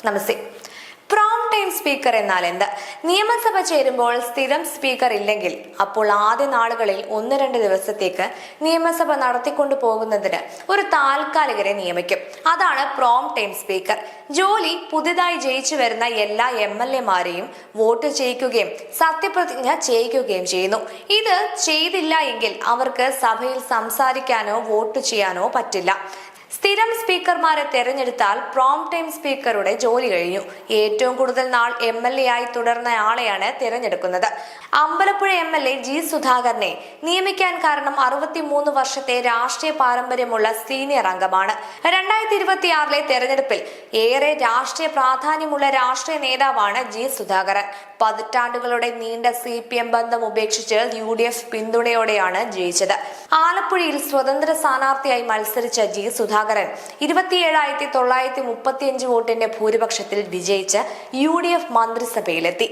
നമസ്തേ. PROM time speaker എന്നാൽ എന്ത്? നിയമസഭ ചേരുമ്പോൾ സ്ഥിരം സ്പീക്കർ ഇല്ലെങ്കിൽ അപ്പോൾ ആദ്യ നാളുകളിൽ 1-2 ദിവസത്തേക്ക് നിയമസഭ നടത്തിക്കൊണ്ടു പോകുന്നതിന് ഒരു താൽക്കാലികരെ നിയമിക്കും. അതാണ് പ്രോം ടൈം സ്പീക്കർ. ജോലി പുതുതായി ജയിച്ചു വരുന്ന എല്ലാ MLA-മാരെയും വോട്ട് ചെയ്യിക്കുകയും സത്യപ്രതിജ്ഞ ചെയ്യിക്കുകയും ചെയ്യുന്നു. ഇത് ചെയ്തില്ല എങ്കിൽ അവർക്ക് സഭയിൽ സംസാരിക്കാനോ വോട്ട് ചെയ്യാനോ പറ്റില്ല. സ്ഥിരം സ്പീക്കർമാരെ തെരഞ്ഞെടുത്താൽ പ്രോം ടൈം സ്പീക്കറുടെ ജോലി കഴിഞ്ഞു. ഏറ്റവും കൂടുതൽ നാൾ MLA ആയി തുടർന്ന ആളെയാണ് തിരഞ്ഞെടുക്കുന്നത്. Ambalappuzha MLA G. സുധാകരനെ നിയമിക്കാൻ കാരണം 63 വർഷത്തെ രാഷ്ട്രീയ പാരമ്പര്യമുള്ള സീനിയർ അംഗമാണ്. 2026 തെരഞ്ഞെടുപ്പിൽ ഏറെ രാഷ്ട്രീയ പ്രാധാന്യമുള്ള രാഷ്ട്രീയ നേതാവാണ് G. സുധാകരൻ. പതിറ്റാണ്ടുകളുടെ നീണ്ട CPM ബന്ധം ഉപേക്ഷിച്ച് UDF പിന്തുണയോടെയാണ് ജയിച്ചത്. ആലപ്പുഴയിൽ സ്വതന്ത്ര സ്ഥാനാർത്ഥിയായി മത്സരിച്ച G. സുധാകരൻ 27,935 വോട്ടിന്റെ ഭൂരിപക്ഷത്തിൽ വിജയിച്ച് UDF മന്ത്രിസഭയിലെത്തി.